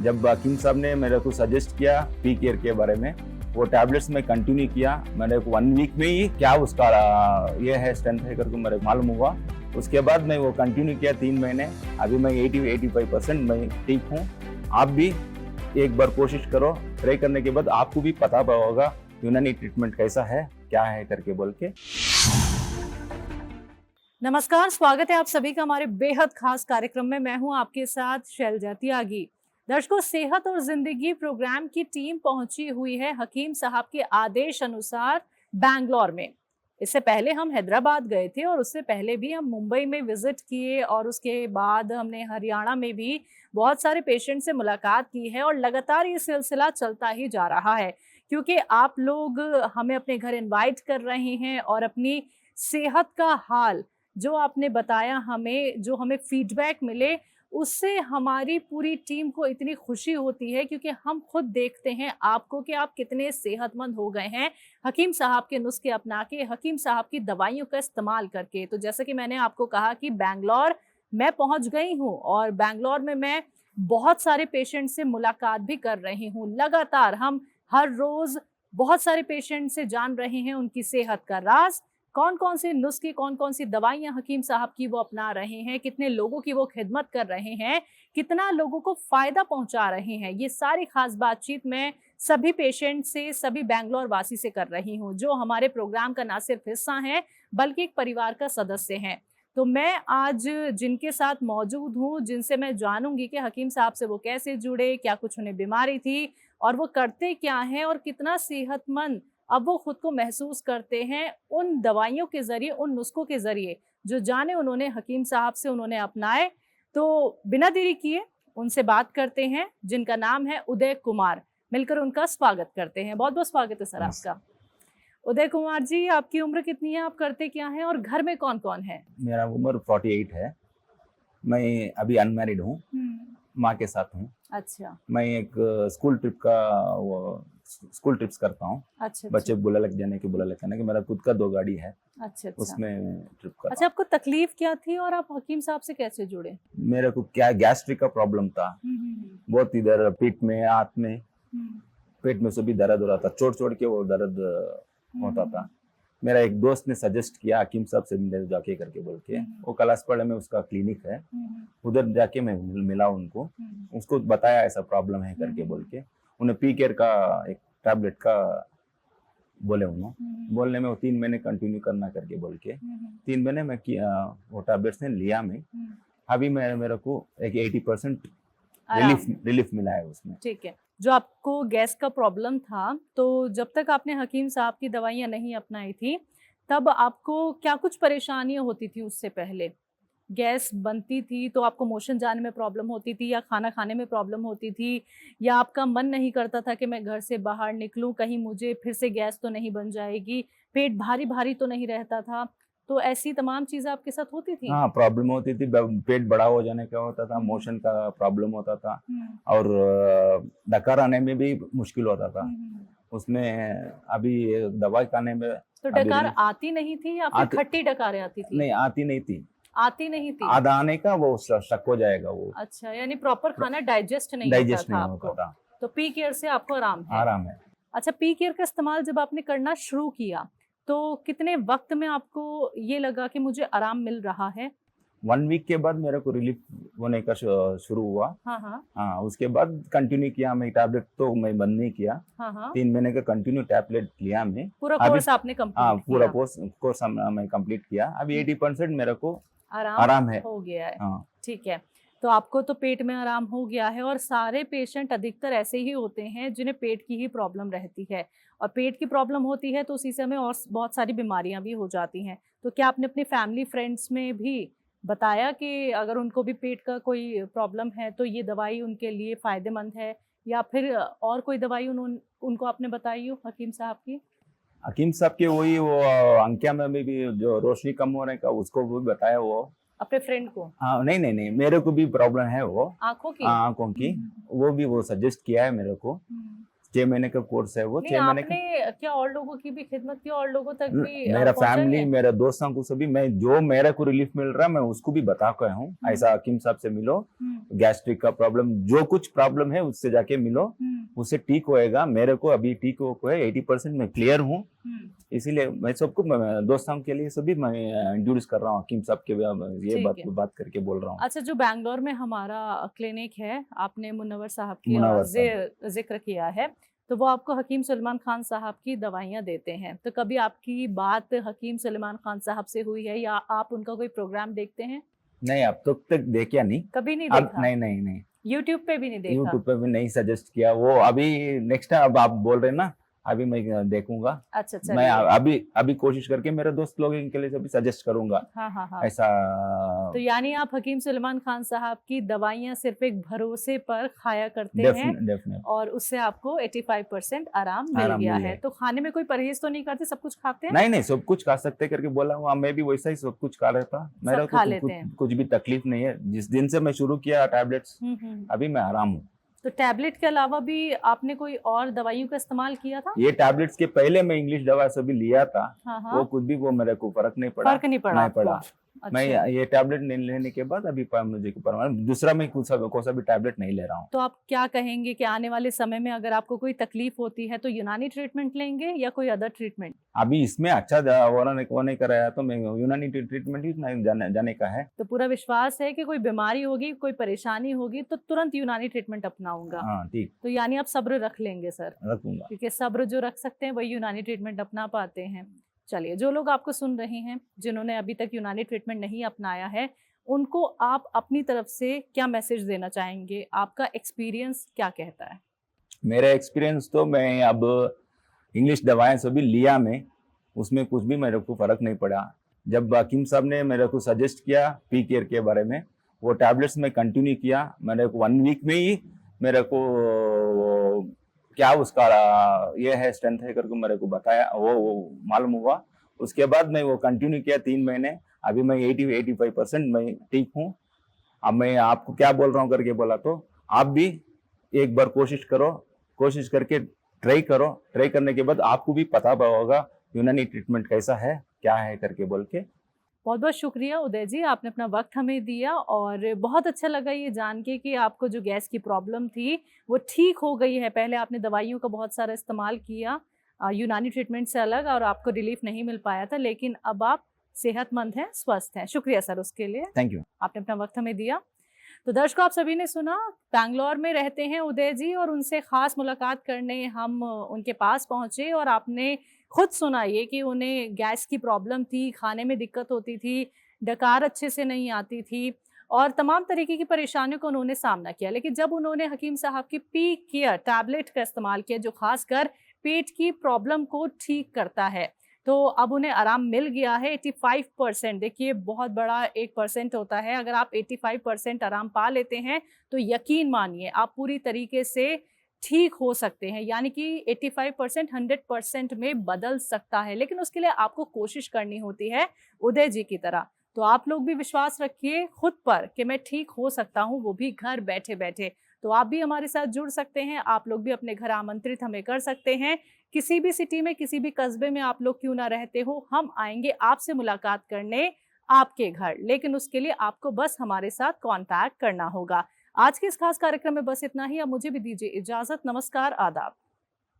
जब हकीम साहब ने मेरे को सजेस्ट किया पी केयर के बारे में, वो टैबलेट्स में कंटिन्यू किया। मैंने 1 वीक में ही क्या उसका ये है स्ट्रेंथ है करके मेरे को मालूम हुआ। उसके बाद मैं वो कंटिन्यू किया 3 महीने। अभी मैं 80-85% मैं ठीक हूँ। आप भी एक बार कोशिश करो, ट्राई करने के बाद आपको भी पता होगा यूनानी ट्रीटमेंट कैसा है, क्या है करके बोल के। नमस्कार, स्वागत है आप सभी का हमारे बेहद खास कार्यक्रम में। मैं हूं आपके साथ शैलजा त्यागी। दर्शकों, सेहत और जिंदगी प्रोग्राम की टीम पहुंची हुई है हकीम साहब के आदेश अनुसार बैंगलोर में। इससे पहले हम हैदराबाद गए थे और उससे पहले भी हम मुंबई में विजिट किए और उसके बाद हमने हरियाणा में भी बहुत सारे पेशेंट से मुलाकात की है और लगातार ये सिलसिला चलता ही जा रहा है, क्योंकि आप लोग हमें अपने घर इन्वाइट कर रहे हैं और अपनी सेहत का हाल जो आपने बताया हमें, जो हमें फीडबैक मिले, उससे हमारी पूरी टीम को इतनी खुशी होती है, क्योंकि हम खुद देखते हैं आपको कि आप कितने सेहतमंद हो गए हैं हकीम साहब के नुस्खे अपना के, हकीम साहब की दवाइयों का इस्तेमाल करके। तो जैसे कि मैंने आपको कहा कि बैंगलोर मैं पहुंच गई हूं और बैंगलोर में मैं बहुत सारे पेशेंट से मुलाकात भी कर रही हूँ। लगातार हम हर रोज बहुत सारे पेशेंट से जान रहे हैं उनकी सेहत का राज, कौन कौन से नुस्खे, कौन कौन सी दवाइयां हकीम साहब की वो अपना रहे हैं, कितने लोगों की वो खिदमत कर रहे हैं, कितना लोगों को फायदा पहुंचा रहे हैं। ये सारी खास बातचीत मैं सभी पेशेंट से, सभी बैंगलोर वासी से कर रही हूँ, जो हमारे प्रोग्राम का ना सिर्फ हिस्सा हैं बल्कि एक परिवार का सदस्य हैं। तो मैं आज जिनके साथ मौजूद हूँ, जिनसे मैं जानूंगी कि हकीम साहब से वो कैसे जुड़े, क्या कुछ उन्हें बीमारी थी और वो करते क्या हैं और कितना सेहतमंद अब वो खुद को महसूस करते हैं उन दवाइयों के जरिए, उन नुस्खों के जरिए जो जाने उन्होंने हकीम साहब से उन्होंने अपनाए। तो बिना देरी किए उनसे बात करते हैं, जिनका नाम है उदय कुमार। मिलकर उनका स्वागत करते हैं। बहुत बहुत स्वागत है सर आपका। उदय कुमार जी, आपकी उम्र कितनी है, आप करते क्या हैं और घर में कौन कौन है? मेरा उम्र 48 है। मैं अभी अनमैरिड हूँ, माँ के साथ हूँ। अच्छा। मैं एक स्कूल ट्रिप्स करता हूँ। अच्छा। बच्चे बुलालक जाने के, बुलालक आने के। मेरा खुद का 2 गाड़ी है। अच्छा। उसमें ट्रिप करता अच्छा, आपको तकलीफ क्या थी और आप हकीम साहब से कैसे जुड़े? हूँ। मेरे को क्या गैस्ट्रिक का प्रॉब्लम था, बहुत इधर पीठ में, हाथ में, पेट में से भी दर्द हो रहा था। चोट के वो दर्द होता था। मेरा एक दोस्त ने सजेस्ट किया हकीम साहब से मिले जाके करके बोल के। वो कलासपाड़ा में उसका क्लिनिक है, उधर जाके मैं मिला उनको। उसको बताया ऐसा प्रॉब्लम है करके बोल के। उन्हें पी केयर का एक टैबलेट का बोले उन्होंने। बोलने में वो 3 महीने कंटिन्यू करना करके बोल के 3 महीने में वो टैबलेट्स ने लिया मैं। अभी मेरे को एक 80% रिलीफ मिला है उसमें। ठीक है। जो आपको गैस का प्रॉब्लम था, तो जब तक आपने हकीम साहब की दवाइयाँ नहीं अपनाई थी, तब आपको क्या कुछ परेशानियाँ होती थी उससे पहले? गैस बनती थी तो आपको मोशन जाने में प्रॉब्लम होती थी या खाना खाने में प्रॉब्लम होती थी, या आपका मन नहीं करता था कि मैं घर से बाहर निकलूँ, कहीं मुझे फिर से गैस तो नहीं बन जाएगी, पेट भारी-भारी तो नहीं रहता था? तो ऐसी तमाम चीज़ें आपके साथ होती थी? हाँ, प्रॉब्लम होती थी। पेट बड़ा हो जाने का होता था, मोशन का प्रॉब्लम होता था और डकार आने में भी मुश्किल होता था। उसमें अभी दवाई खाने में तो डकार आती नहीं थी या फिर खट्टी डकारें आती थी? नहीं, आती नहीं थी। आती नहीं थी। आधा आने का वो शक हो जाएगा वो। अच्छा, यानी प्रॉपर खाना डाइजेस्ट नहीं होता था आपको। तो पी केयर से आपको आराम है? आराम है। अच्छा, पी केयर का इस्तेमाल जब आपने करना शुरू किया, तो कितने वक्त में आपको ये लगा कि मुझे आराम मिल रहा है? 1 वीक के बाद मेरे को रिलीफ होने का शुरू हुआ। हाँ, उसके बाद कंटिन्यू किया मैं। टैबलेट तो मैं बंद नहीं किया। 3 महीने का कंटिन्यू टैबलेट लिया मैं। पूरा कोर्स आपने कंप्लीट किया? हाँ, पूरा कोर्स मैं कंप्लीट किया। अभी 80% मेरे को आराम है, हो गया है। हाँ। ठीक है। तो आपको तो पेट में आराम हो गया है और सारे पेशेंट अधिकतर ऐसे ही होते हैं जिन्हें पेट की ही प्रॉब्लम रहती है, और पेट की प्रॉब्लम होती है तो उसी समय और बहुत सारी बीमारियां भी हो जाती हैं। तो क्या आपने अपने फैमिली फ्रेंड्स में भी बताया कि अगर उनको भी पेट का कोई प्रॉब्लम है तो ये दवाई उनके लिए फायदेमंद है, या फिर और कोई दवाई उनको आपने बताई हो हकीम साहब की? हकीम साहब के वही वो अंकिया में भी जो रोशनी कम होने का, उसको भी बताया वो अपने फ्रेंड को? हाँ, नहीं, मेरे को भी प्रॉब्लम है वो आंखों की? आंखों की। वो भी वो सजेस्ट किया है मेरे को। 6 महीने का कोर्स है वो। नहीं 6 महीने का आपने क्या और लोगों की भी खिदमत की, और लोगों तक भी मेरा पहुंचाई फैमिली, है? मेरे दोस्तों को सभी, मैं जो मेरे को रिलीफ मिल रहा है मैं उसको भी बता के हूँ, ऐसा हकीम साहब से मिलो, गैस्ट्रिक का प्रॉब्लम जो कुछ प्रॉब्लम है उससे जाके मिलो, उससे ठीक होएगा। मेरे को अभी ठीक हो है 80% मैं क्लियर हूँ, इसीलिए मैं सबको दोस्तों के लिए सभी मैं इंट्रोड्यूस कर रहा हूँ, हकीम साहब के ये ठीक है। बात करके बोल रहा हूँ। अच्छा, जो बैंगलोर में हमारा क्लिनिक है, आपने मुनव्वर साहब की मुनव्वर साहब। जिक्र किया है, तो वो आपको हकीम सलमान खान साहब की दवाइयाँ देते हैं। तो कभी आपकी बात हकीम सलमान खान साहब से हुई है, या आप उनका कोई प्रोग्राम देखते हैं? नहीं, अब तक देखा नहीं। कभी नहीं अब देखा? नहीं यूट्यूब पे भी नहीं देखा? यूट्यूब पे भी नहीं सजेस्ट किया वो। अभी नेक्स्ट टाइम, अब आप बोल रहे हैं ना, अभी मैं देखूंगा। अच्छा मैं चलिए। अभी कोशिश करके मेरे दोस्त लोग के लिए भी सजेस्ट करूंगा। हाँ। ऐसा तो यानी आप हकीम सलमान खान साहब की दवाइयाँ सिर्फ एक भरोसे पर खाया करते हैं, डेफिनेट और उससे आपको 85% आराम मिल गया है। तो खाने में कोई परहेज तो नहीं करते, सब कुछ खाते हैं? नहीं, सब कुछ खा सकते करके बोला हुआ, मैं भी वैसा ही सब कुछ खा रहा था। मेरा खा को लेते हैं। कुछ भी तकलीफ नहीं है। जिस दिन से मैं शुरू किया टैबलेट्स, अभी मैं आराम हूँ। तो टैबलेट के अलावा भी आपने कोई और दवाइयों का इस्तेमाल किया था? ये टैबलेट्स के पहले मैं इंग्लिश दवा सभी लिया था। हाँ। वो कुछ भी वो मेरे को फर्क नहीं पड़ा। फर्क नहीं पड़ा आपको? मैं अच्छा। ये टैबलेट नहीं लेने के बाद अभी मुझे दूसरा मैं कौन सा भी टैबलेट नहीं ले रहा हूँ। तो आप क्या कहेंगे कि आने वाले समय में अगर आपको कोई तकलीफ होती है तो यूनानी ट्रीटमेंट लेंगे या कोई अदर ट्रीटमेंट? वो नहीं कराया तो मैं यूनानी ट्रीटमेंट ही जाने का है। तो पूरा विश्वास है कि कोई बीमारी होगी, कोई परेशानी होगी तो तुरंत यूनानी ट्रीटमेंट अपनाऊंगा। हाँ ठीक। तो यानी आप सब्र रख लेंगे? सर रखूंगा, क्योंकि सब्र जो रख सकते हैं वही यूनानी ट्रीटमेंट अपना पाते हैं। चलिए, जो लोग आपको सुन रहे हैं जिन्होंने अभी तक यूनानी ट्रीटमेंट नहीं अपनाया है, उनको आप अपनी तरफ से क्या मैसेज देना चाहेंगे? आपका एक्सपीरियंस क्या कहता है? मेरा एक्सपीरियंस तो, मैं अब इंग्लिश दवाएं सभी लिया, मैं उसमें कुछ भी मेरे को फर्क नहीं पड़ा। जब हकीम साहब ने मेरे को सजेस्ट किया पी केयर के बारे में, वो टैबलेट्स में कंटिन्यू किया। मेरे को 1 वीक में ही मेरे को क्या उसका ये है स्ट्रेंथ है करके मेरे को बताया, वो मालूम हुआ। उसके बाद मैं वो कंटिन्यू किया 3 महीने। अभी मैं 80-85% मैं ठीक हूँ। अब मैं आपको क्या बोल रहा हूँ करके बोला, तो आप भी एक बार कोशिश करो, कोशिश करके ट्राई करो। ट्राई करने के बाद आपको भी पता होगा यूनानी ट्रीटमेंट कैसा है, क्या है करके बोल के। बहुत बहुत शुक्रिया उदय जी, आपने अपना वक्त हमें दिया, और बहुत अच्छा लगा ये जान के कि आपको जो गैस की प्रॉब्लम थी वो ठीक हो गई है। पहले आपने दवाइयों का बहुत सारा इस्तेमाल किया यूनानी ट्रीटमेंट से अलग, और आपको रिलीफ नहीं मिल पाया था, लेकिन अब आप सेहतमंद हैं, स्वस्थ हैं। शुक्रिया सर उसके लिए। थैंक यू, आपने अपना वक्त हमें दिया। तो दर्शकों, आप सभी ने सुना, बैंगलोर में रहते हैं उदय जी, और उनसे खास मुलाकात करने हम उनके पास पहुंचे, और आपने खुद सुना ये कि उन्हें गैस की प्रॉब्लम थी, खाने में दिक्कत होती थी, डकार अच्छे से नहीं आती थी, और तमाम तरीके की परेशानियों का उन्होंने सामना किया। लेकिन जब उन्होंने हकीम साहब की पी केयर टैबलेट का इस्तेमाल किया, जो खासकर पेट की प्रॉब्लम को ठीक करता है, तो अब उन्हें आराम मिल गया है 85%। देखिए, बहुत बड़ा 1% होता है। अगर आप 85% आराम पा लेते हैं तो यकीन मानिए आप पूरी तरीके से ठीक हो सकते हैं। यानी कि 85% 100% में बदल सकता है, लेकिन उसके लिए आपको कोशिश करनी होती है उदय जी की तरह। तो आप लोग भी विश्वास रखिए खुद पर कि मैं ठीक हो सकता हूँ, वो भी घर बैठे बैठे। तो आप भी हमारे साथ जुड़ सकते हैं, आप लोग भी अपने घर आमंत्रित हमें कर सकते हैं। किसी भी सिटी में, किसी भी कस्बे में आप लोग क्यों ना रहते हो, हम आएंगे आपसे मुलाकात करने आपके घर। लेकिन उसके लिए आपको बस हमारे साथ कांटेक्ट करना होगा। आज के इस खास कार्यक्रम में बस इतना ही। अब मुझे भी दीजिए इजाजत। नमस्कार, आदाब।